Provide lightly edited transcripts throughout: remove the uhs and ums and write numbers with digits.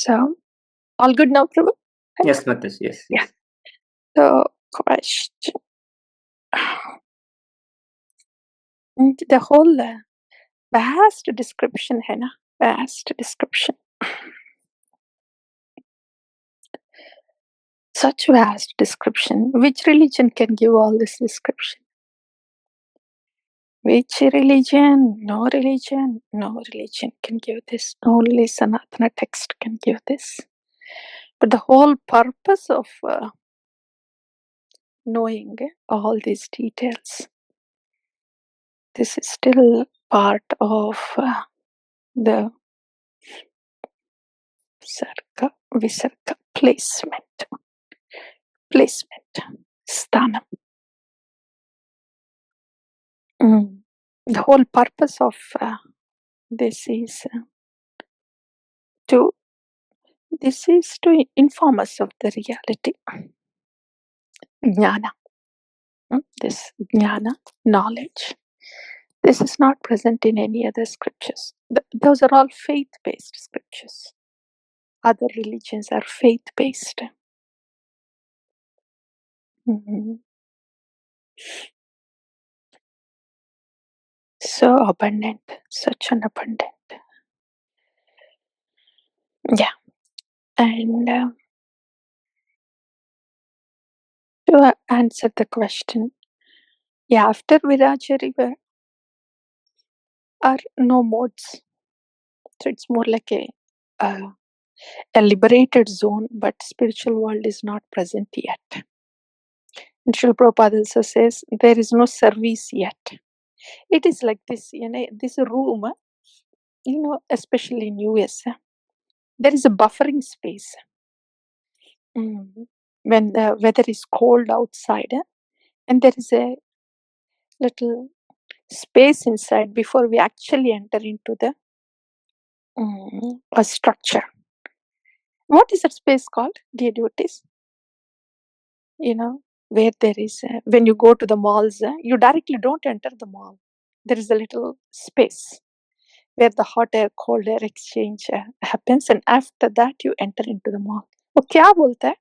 So, all good now, Prabhu? Right? Yes, Mataji, yes. Yeah. So, question. The whole vast description है ना, vast description. Such vast description. Which religion can give all this description? Which religion? No religion. No religion can give this. Only Sanatana text can give this. But the whole purpose of knowing all these details, this is still part of the sarga, visarga, placement, sthanam. The whole purpose of this is to inform us of the reality. Jnana. This jnana, knowledge. This is not present in any other scriptures. Those are all faith-based scriptures. Other religions are faith-based. So abundant, such an abundant. Yeah. And to answer the question, yeah, after Viraja river are no modes. So it's more like a liberated zone, but spiritual world is not present yet. And Srila Prabhupada also says there is no service yet. It is like this, this room, especially in US, there is a buffering space. When the weather is cold outside, and there is a little space inside before we actually enter into the a structure. What is that space called, dear devotees? Where there is, when you go to the malls, you directly don't enter the mall. There is a little space where the hot air, cold air exchange happens, and after that you enter into the mall. वो क्या बोलता है?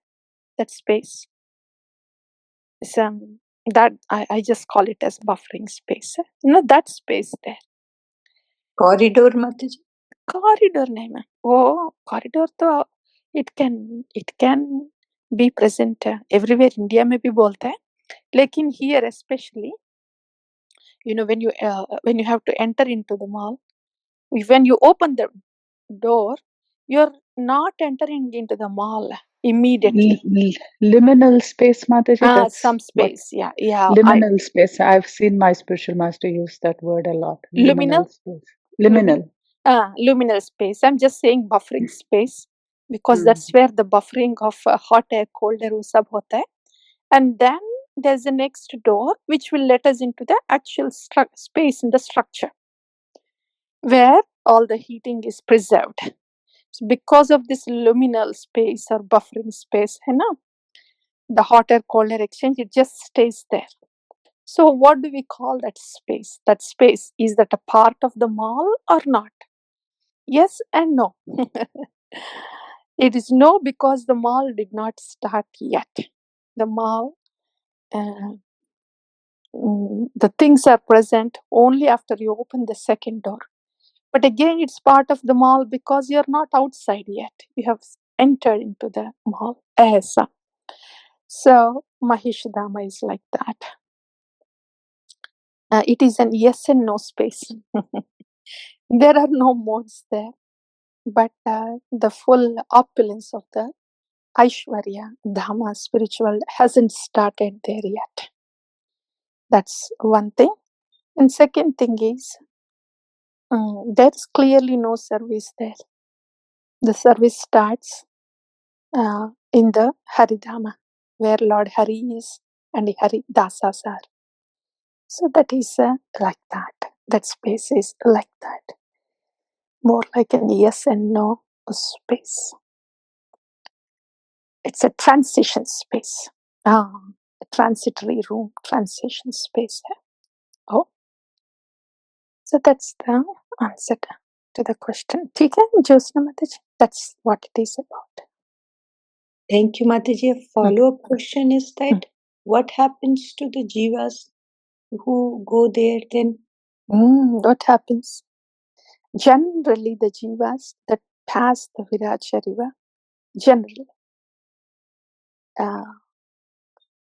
That space. That I just call it as buffering space. That space there. Corridor, Mataji? Corridor नहीं मैं. Corridor तो it can be present everywhere. India में भी बोलता है. लेकिन here especially, when you have to enter into the mall, when you open the door, you're not entering into the mall immediately. Liminal space, Mataji. Some space, yeah. Liminal space. I've seen my spiritual master use that word a lot. Liminal space. Liminal. Luminal space. I'm just saying buffering space because that's where the buffering of hot air, cold air, wo sab hota hai. And then there's the next door which will let us into the actual space in the structure where all the heating is preserved. So because of this luminal space or buffering space, the hot air, cold air exchange, it just stays there. So what do we call that space? That space, is that a part of the mall or not? Yes and no. It is no, because the mall did not start yet. The mall, the things are present only after you open the second door. But again, it's part of the mall because you're not outside yet. You have entered into the mall. So Mahishadama is like that. It is an yes and no space. There are no modes there. But the full opulence of the Aishwarya, Dhamma, spiritual, hasn't started there yet. That's one thing. And second thing is, there's clearly no service there. The service starts in the Haridhama, where Lord Hari is and the Hari Dasas are. So that is like that. That space is like that. More like an yes and no space. It's a transition space. A transitory room, transition space. So that's the answer to the question. ठीक है, ज्योत्सना माताजी? That's what it is about. Thank you, Mataji. A follow-up question is that what happens to the jivas who go there then? What happens? Generally, the jivas that pass the Viraja river, generally,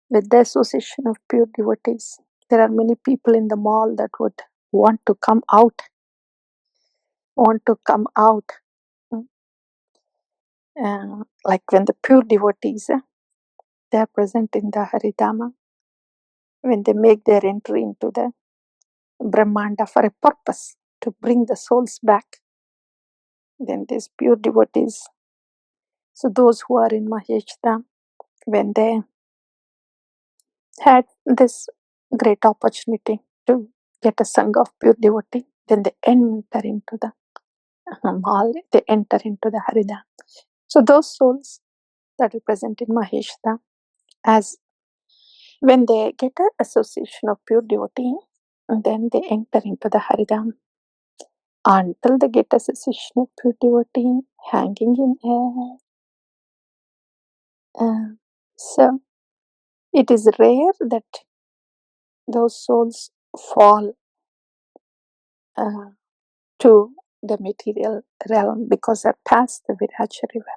with the association of pure devotees, there are many people in the mall that would want to come out. Like when the pure devotees, they are present in the Haridama, when they make their entry into the Brahmanda for a purpose, to bring the souls back, then these pure devotees, so those who are in Maheshtam, when they had this great opportunity to get a sangha of pure devotee, then they enter into the mall, they enter into the Haridam. So those souls that are present in Maheshtam, as when they get an association of pure devotee, then they enter into the Haridam until they get association of pure devotee hanging in air. So it is rare that those souls fall to the material realm because they're past the Viraja river.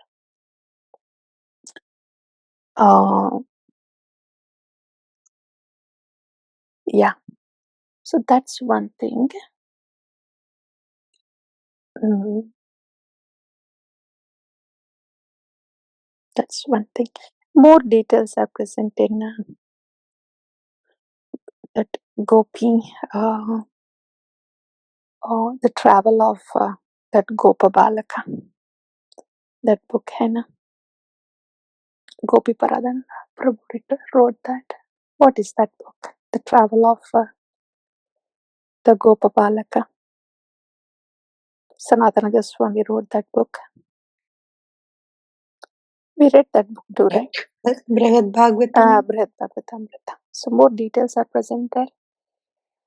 Yeah, so that's one thing. That's one thing. More details are present in that Gopi, the travel of that Gopa Balaka, that book, Henna. Gopi Paradan Prabhu wrote that. What is that book? The travel of the Gopa Balaka. Sanatana Goswami wrote that book. We read that book too, right? Brihad Bhagavatam. Brihad Bhagavatamrita. So more details are present there.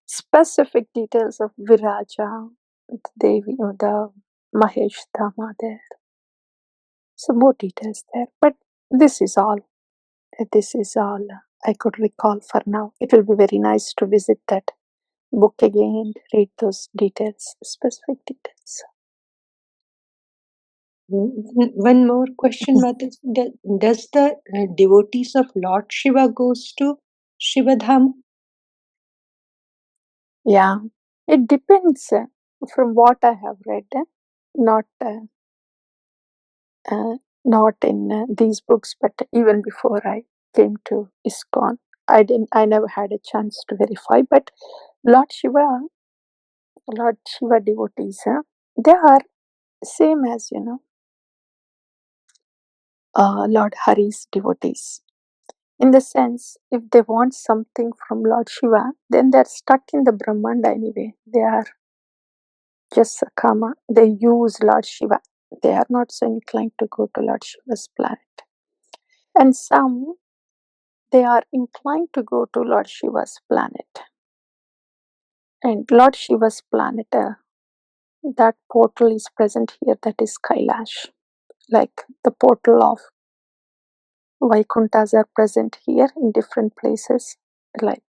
Specific details of Viraja, the Devi, or the Mahesh Dhamma there. So more details there. But this is all I could recall for now. It will be very nice to visit that book again, read those details, specific details. One more question, Mataji. Does the devotees of Lord Shiva goes to Shivadham? Yeah, it depends from what I have read, not in these books, but even before I came to ISKCON, I never had a chance to verify. But Lord Shiva devotees, they are same as Lord Hari's devotees. In the sense, if they want something from Lord Shiva, then they're stuck in the Brahmanda anyway. They are just Sakama. They use Lord Shiva. They are not so inclined to go to Lord Shiva's planet. And some, they are inclined to go to Lord Shiva's planet. And Lord Shiva's planet, that portal is present here, that is Kailash. Like the portal of Vaikunthas are present here in different places, like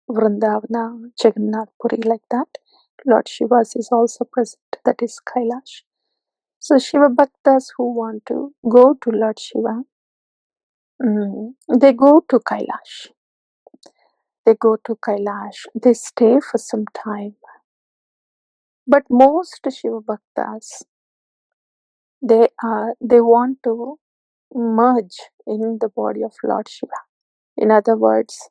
Vrindavana, Jagannath Puri, like that. Lord Shiva's is also present, that is Kailash. So Shiva Bhaktas who want to go to Lord Shiva, they go to Kailash. They stay for some time. But most Shiva Bhaktas, they want to merge in the body of Lord Shiva. In other words,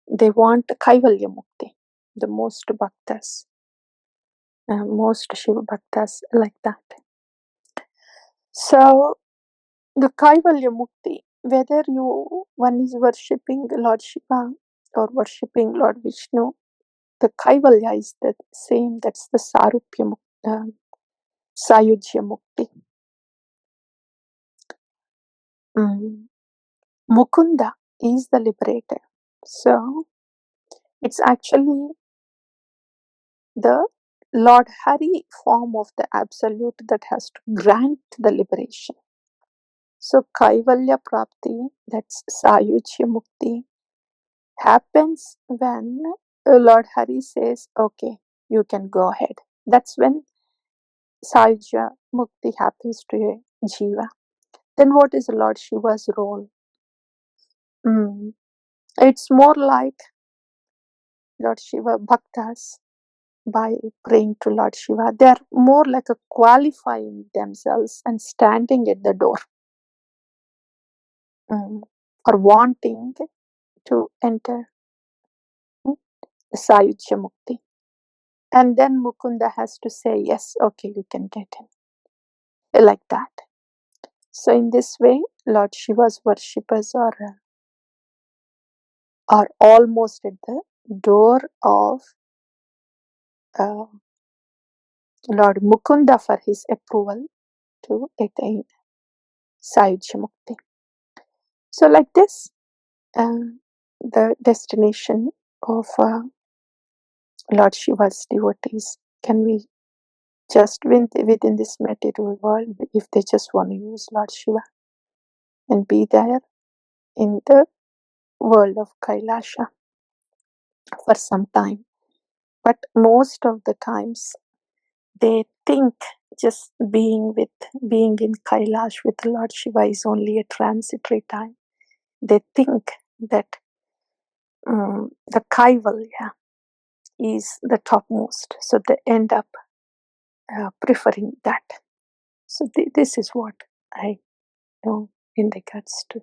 they want Kaivalya Mukti. The most Bhaktas, most Shiva Bhaktas like that. So the Kaivalya Mukti, whether one is worshipping Lord Shiva or worshipping Lord Vishnu, the Kaivalya is the same. That's the Sarupya Mukti, Sayujya Mukti. Mukunda is the liberator. So it's actually the Lord Hari form of the absolute that has to grant the liberation. So Kaivalya Prapti, that's Sayujya Mukti, happens when Lord Hari says, okay, you can go ahead. That's when Sayujya Mukti happens to a Jiva. Then what is Lord Shiva's role? It's more like Lord Shiva Bhaktas, by praying to Lord Shiva, they are more like a qualifying themselves and standing at the door or wanting to enter Sayujya Mukti. And then Mukunda has to say, yes, okay, you can get in. Like that. So in this way, Lord Shiva's worshippers are almost at the door of Lord Mukunda for his approval to attain Sayujya Mukti. So like this, the destination of Lord Shiva's devotees can be just within this material world if they just want to use Lord Shiva and be there in the world of Kailasha for some time. But most of the times they think just being in Kailash with Lord Shiva is only a transitory time. They think that the Kaivalya is the topmost, so they end up preferring that. So this is what I know in regards to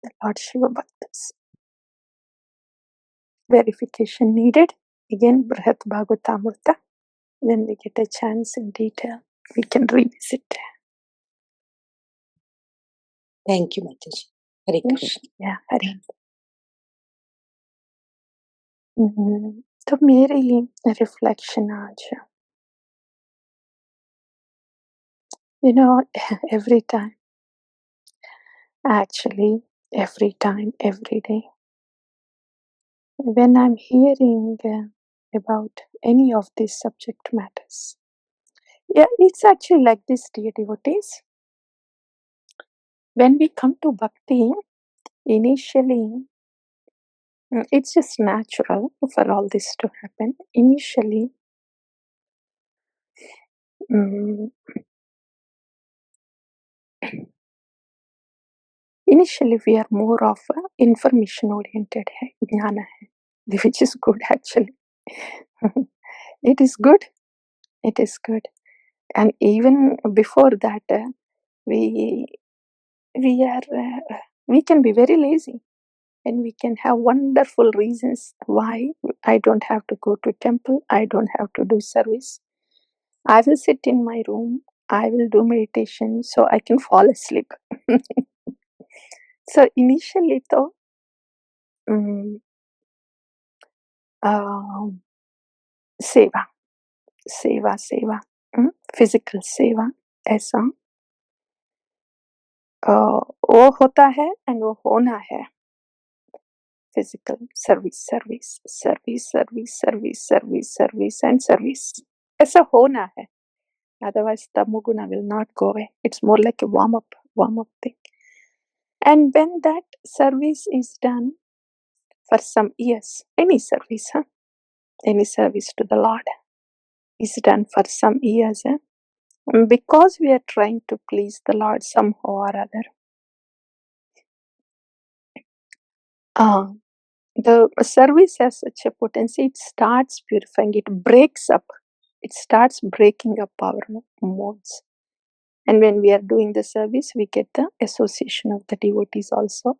the Lord Shiva Bhaktas. Verification needed. Again, Brihat Bhagavatamrita. When we get a chance in detail, we can revisit. Thank you, Mataji. Hare Krishna. Yeah, Hare. तो मेरी reflection आज, you know, every time, actually every time, every day, when I'm hearing about any of these subject matters, yeah, it's actually like this, dear devotees. When we come to bhakti, initially, it's just natural for all this to happen. Initially, we are more of information oriented, jnana hai, which is good actually. It is good. It is good. And even before that, we can be very lazy, and we can have wonderful reasons why I don't have to go to temple, I don't have to do service. I will sit in my room, I will do meditation so I can fall asleep. So initially though, seva, physical seva ऐसा वो होता है and वो होना है. Physical service and service. ऐसा होना है. Otherwise, tamoguna will not go away. It's more like a warm-up thing. And when that service is done for some years, any service to the Lord is done for some years, because we are trying to please the Lord somehow or other, the service has such a potency, it starts purifying, it breaks up, it starts breaking up our modes. And when we are doing the service, we get the association of the devotees also,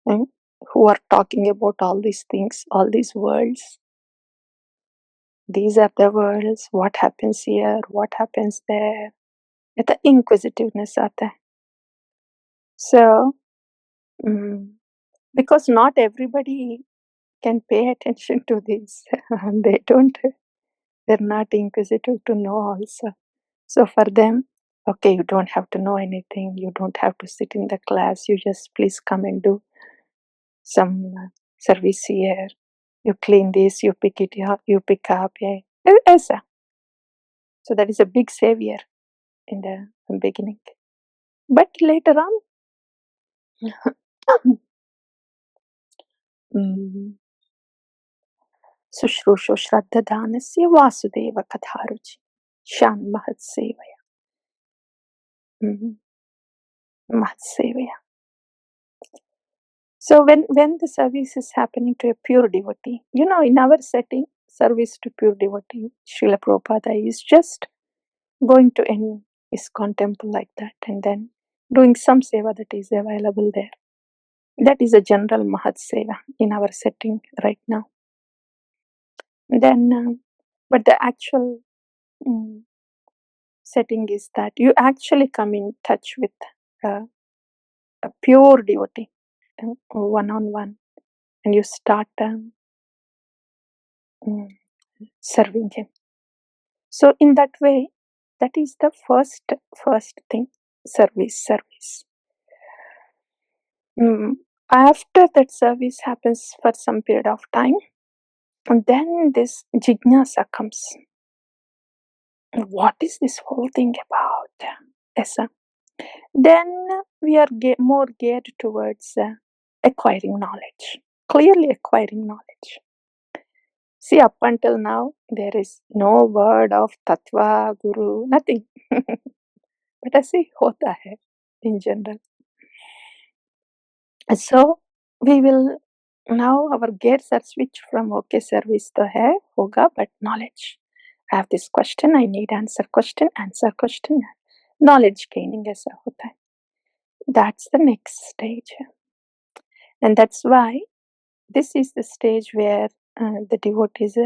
who are talking about all these things, all these worlds. These are the worlds, what happens here, what happens there. The inquisitiveness आता है. So, because not everybody can pay attention to this. They're not inquisitive to know also. So for them, okay, you don't have to know anything, you don't have to sit in the class, you just please come and do some service here. You clean this, you pick it up, Asa. So that is a big savior in the beginning. But later on, Sushrusho Shraddhadanasya Vasudeva Katharuchi Shan Mahat Sevaya. Mahat Sevaya. So when the service is happening to a pure devotee, in our setting, service to pure devotee, Srila Prabhupada is just going to any ISKCON temple like that and then doing some seva that is available there. That is a general Mahat Seva in our setting right now. Then, but the actual setting is that you actually come in touch with a pure devotee, one-on-one, and you start serving him. So in that way, that is the first thing, service. After that service happens for some period of time, and then this jignasa comes. What is this whole thing about? Esa? Then we are more geared towards acquiring knowledge, clearly acquiring knowledge. See, up until now, there is no word of tattva, guru, nothing. But I say, hota hai in general. So, we will now, our gears are switched from okay, service to hai, hoga, but knowledge. I have this question, I need answer question. Knowledge gaining aisa hota hai. That's the next stage. And that's why this is the stage where the devotees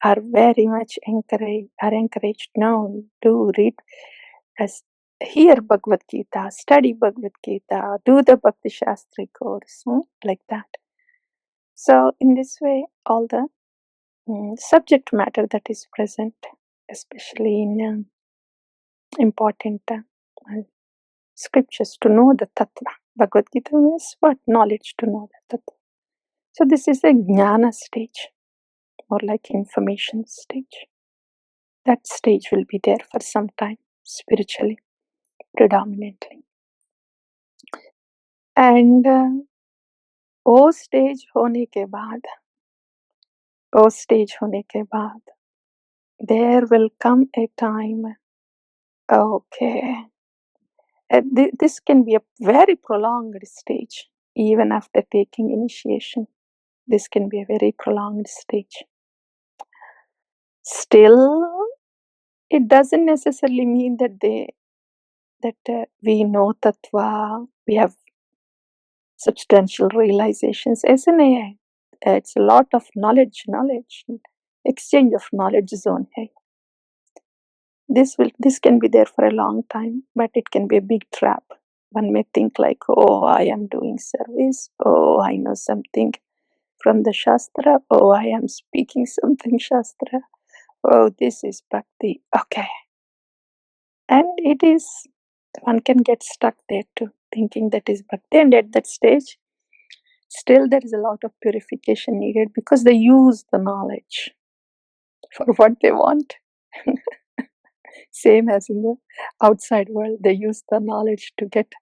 are very much encouraged now to read, hear Bhagavad Gita, study Bhagavad Gita, do the Bhakti Shastri course, like that. So in this way, all the subject matter that is present, especially in important scriptures, to know the tattva. Bhagavad Gita means what? Knowledge, to know the tattva. So this is the jnana stage, or like information stage. That stage will be there for some time, spiritually, predominantly. And वो stage होने के बाद, there will come a time, okay, this can be a very prolonged stage, even after taking initiation. This can be a very prolonged stage. Still, it doesn't necessarily mean that we know tattva, we have substantial realizations. Isn't it? It's a lot of knowledge, exchange of knowledge zone. Hai. This can be there for a long time, but it can be a big trap. One may think like, oh, I am doing service. Oh, I know something from the Shastra. Oh, I am speaking something Shastra. Oh, this is Bhakti. Okay. And it is, one can get stuck there too, thinking that is Bhakti. And at that stage, still there is a lot of purification needed because they use the knowledge for what they want. Same as in the outside world, they use the knowledge to get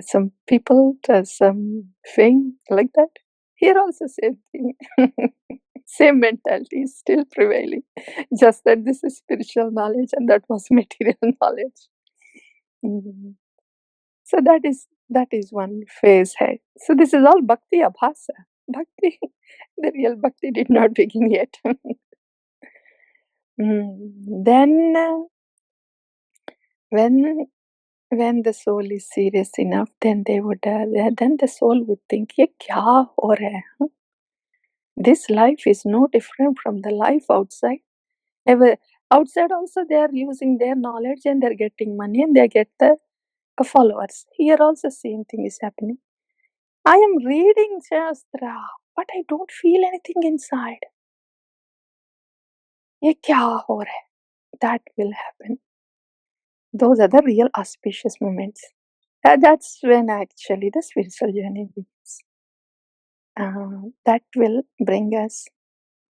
some people, some fame, like that. Here also same thing. Same mentality is still prevailing. Just that this is spiritual knowledge and that was material knowledge. So that is one phase. Hai. So this is all bhakti abhasa. Bhakti, the real bhakti did not begin yet. Then when the soul is serious enough, then then the soul would think, ye kya ho raha hai? This life is no different from the life outside. Outside also they are using their knowledge and they're getting money and they get the followers. Here also same thing is happening. I am reading Shastra, but I don't feel anything inside. Ye kya ho raha hai? That will happen. Those are the real auspicious moments. That's when actually the spiritual journey begins. That will bring us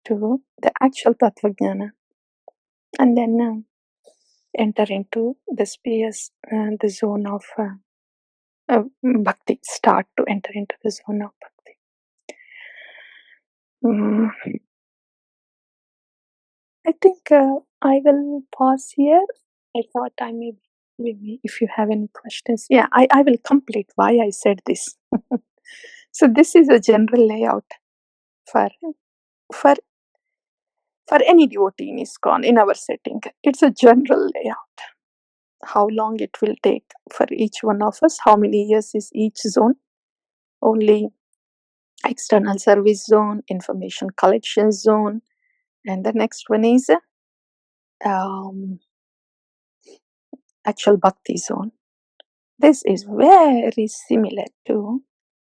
to the actual Tattvajnana, and then enter into the space, the zone of Bhakti, start to enter into the zone of Bhakti. I think I will pause here. I thought I maybe if you have any questions. Yeah, I will complete why I said this. So this is a general layout for for for any devotee in ISKCON in our setting. It's a general layout. How long it will take for each one of us, how many years is each zone. Only external service zone, information collection zone, and the next one is actual bhakti zone. This is very similar to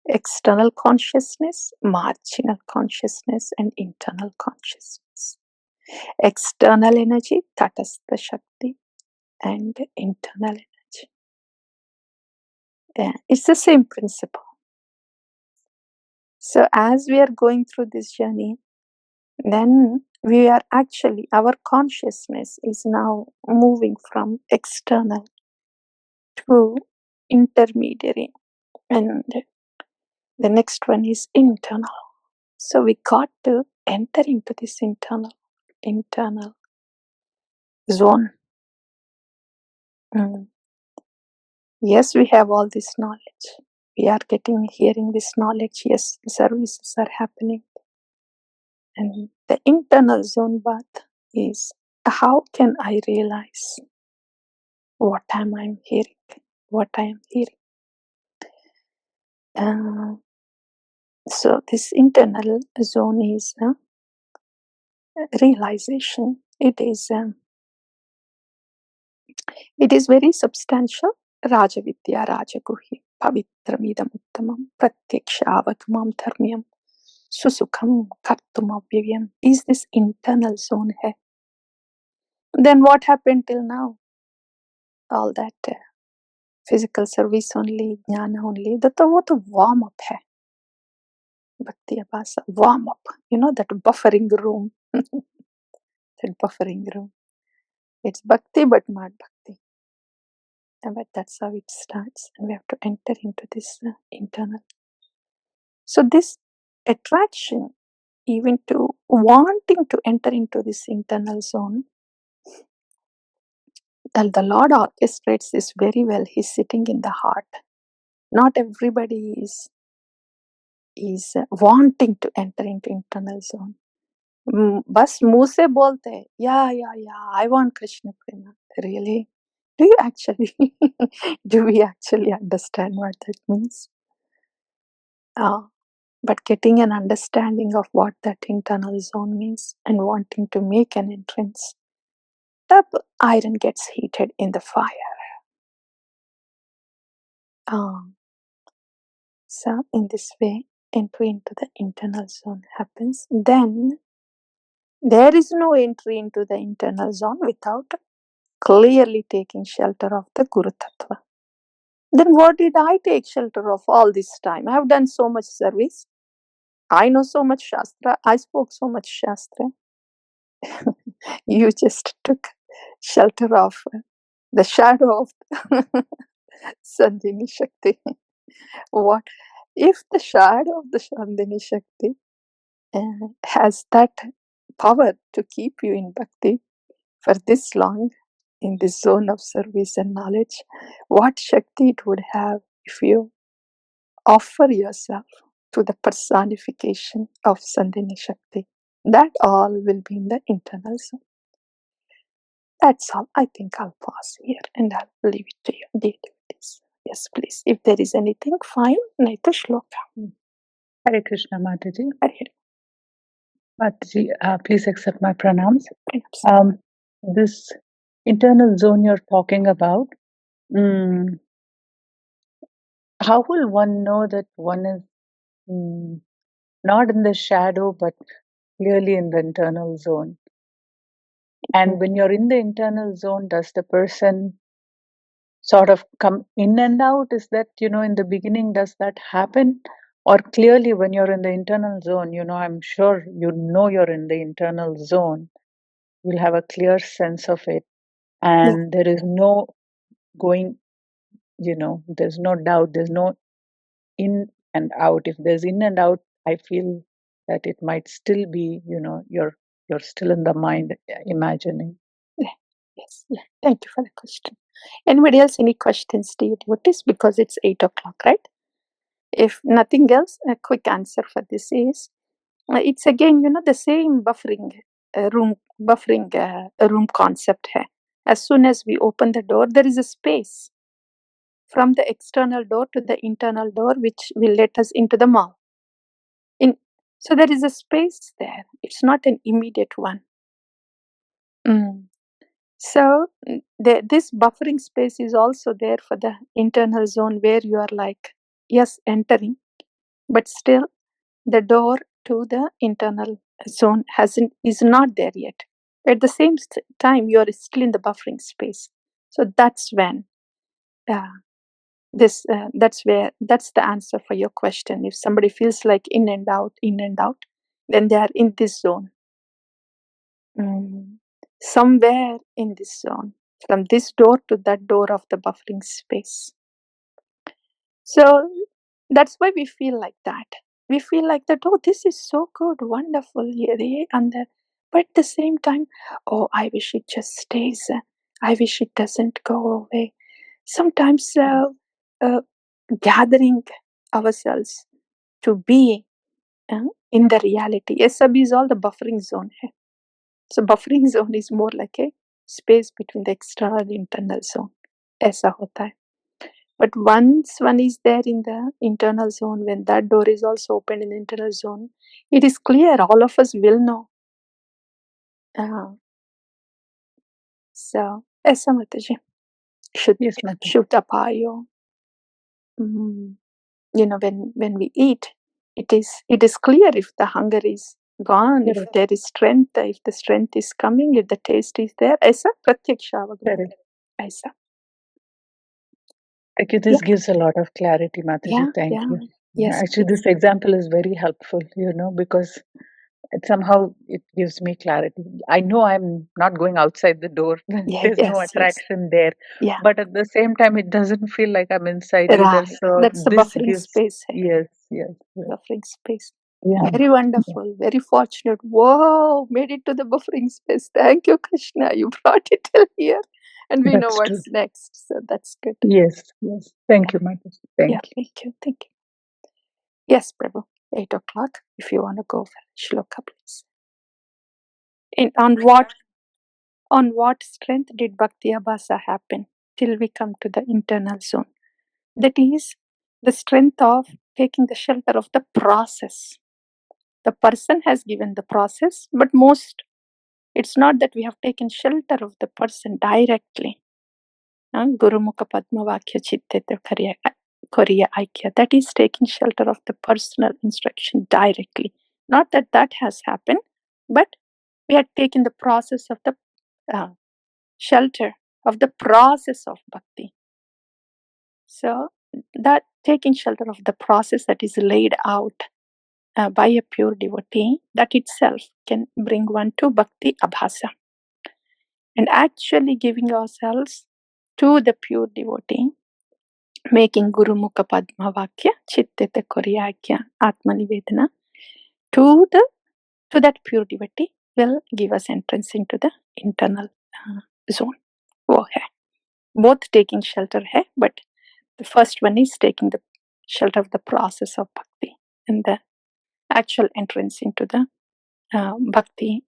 external consciousness, marginal consciousness, and internal consciousness. External energy, tatastha shakti, and internal energy. Yeah, it's the same principle. So as we are going through this journey, then we are actually, our consciousness is now moving from external to intermediary, and the next one is internal. So we got to enter into this internal zone. Yes, we have all this knowledge. We are hearing this knowledge. Yes, services are happening. And the internal zone path is, how can I realize what am I hearing? What I am hearing. So this internal zone is realization. It is very substantial. Rajavidya Rajaguhya Pavitramidam Uttamam Pratyakshavagmam Dharmyam Susukham kartum avyayam. Is this internal zone hai? Then what happened till now? All that physical service only, jnana only. That वो तो warm up hai. Bhakti abhasa, warm up. You know that buffering room. That buffering room. It's bhakti but not bhakti. But that's how it starts, and we have to enter into this internal. So this attraction, even to wanting to enter into this internal zone, the Lord orchestrates this very well. He's sitting in the heart. Not everybody is wanting to enter into internal zone. बस मुंह से बोलते हैं, yeah, I want Krishna Prema. Really? Do you actually, do we actually understand what that means? But getting an understanding of what that internal zone means and wanting to make an entrance, the iron gets heated in the fire. So in this way, entry into the internal zone happens. Then there is no entry into the internal zone without clearly taking shelter of the Guru Tattva. Then what did I take shelter of all this time? I have done so much service. I know so much Shastra. I spoke so much Shastra. You just took shelter of the shadow of sandhinī-śakti. What if the shadow of the sandhinī-śakti has that power to keep you in bhakti for this long in this zone of service and knowledge? What shakti it would have if you offer yourself to the personification of sandhinī-śakti? That all will be in the internal zone. That's all. I think I'll pause here and I'll leave it to you, dear devotees. Yes, please. If there is anything, fine. Naita shloka. Hare Krishna, Mataji. Hare Mataji, please accept my pranams. Hare. This internal zone you're talking about, how will one know that one is not in the shadow but clearly in the internal zone? And when you're in the internal zone, does the person sort of come in and out? Is that, in the beginning, does that happen? Or clearly when you're in the internal zone, I'm sure you're in the internal zone. You'll have a clear sense of it. And there is no going, there's no doubt, there's no in and out. If there's in and out, I feel that it might still be, you're still in the mind imagining. Yes. Thank you for the question. Anybody else, any questions, dear devotees? Because it's 8 o'clock, right? If nothing else, a quick answer for this is, it's again, the same buffering room concept hai. As soon as we open the door, there is a space from the external door to the internal door, which will let us into the mall. So there is a space there. It's not an immediate one. So this buffering space is also there for the internal zone, where you are like, yes, entering, but still the door to the internal zone is not there yet. At the same time, you are still in the buffering space. So that's when that's the answer for your question. If somebody feels like in and out, then they are in this zone. Somewhere in this zone, from this door to that door of the buffering space. So that's why we feel like that. We feel like that, oh, this is so good, wonderful, but at the same time, oh, I wish it just stays. I wish it doesn't go away. Sometimes gathering ourselves to be in the reality. Yes, sab is all the buffering zone. So buffering zone is more like a space between the external and internal zone. ऐसा होता है. But once one is there in the internal zone, when that door is also open in the internal zone, it is clear, all of us will know. So, ऐसा Mataji. Yes, Mataji. Shuddha payo. When we eat, it is clear if the hunger is gone, if there is strength, if the strength is coming, if the taste is there. ऐसा प्रत्यक्ष अवगमन. ऐसा. Thank you. This gives a lot of clarity, Mataji. Thank you. Yes, actually, this example is very helpful, because somehow it gives me clarity. I know I'm not going outside the door. There's no attraction there. Yeah. But at the same time, it doesn't feel like I'm inside either. So that's the buffering space. Yes. Buffering space. Yeah. Very wonderful. Very fortunate. Whoa, made it to the buffering space. Thank you, Krishna. You brought it till here. And we know what's next. So that's good. Yes. Thank you, Mataji. Thank you. Yes, Prabhu. 8 o'clock. If you want to go for shloka, please. On what strength did Bhakti abhasa happen till we come to the internal zone? That is the strength of taking the shelter of the process. The person has given the process, but it's not that we have taken shelter of the person directly. Guru Mukha Padma Vakya Chittete Koriya Aikya. That is taking shelter of the personal instruction directly. Not that has happened, but we had taken the process of the shelter of the process of bhakti. So that taking shelter of the process that is laid out by a pure devotee, that itself can bring one to bhakti abhasa. And actually giving ourselves to the pure devotee, making Guru Mukha Padma Vakya, Chittete Koryakya, ātma-nivedana, to that pure devotee will give us entrance into the internal zone. वो है. Both taking shelter hai, but the first one is taking the shelter of the process of bhakti, and the actual entrance into the bhakti,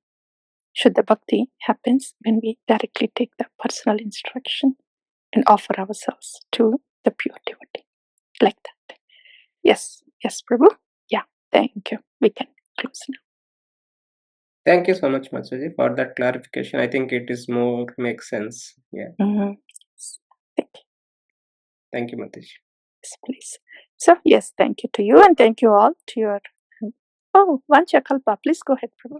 Shuddha bhakti, happens when we directly take the personal instruction and offer ourselves to the pure devotee. Like that. Yes, Prabhu. Yeah, thank you. We can close now. Thank you so much, Mataji, for that clarification. I think it is more makes sense. Yeah. Thank you. Thank you, Mataji. Yes, please. So, yes, thank you to you, and thank you all to your. Oh, Vancha Kalpa, please go ahead, Prabhu.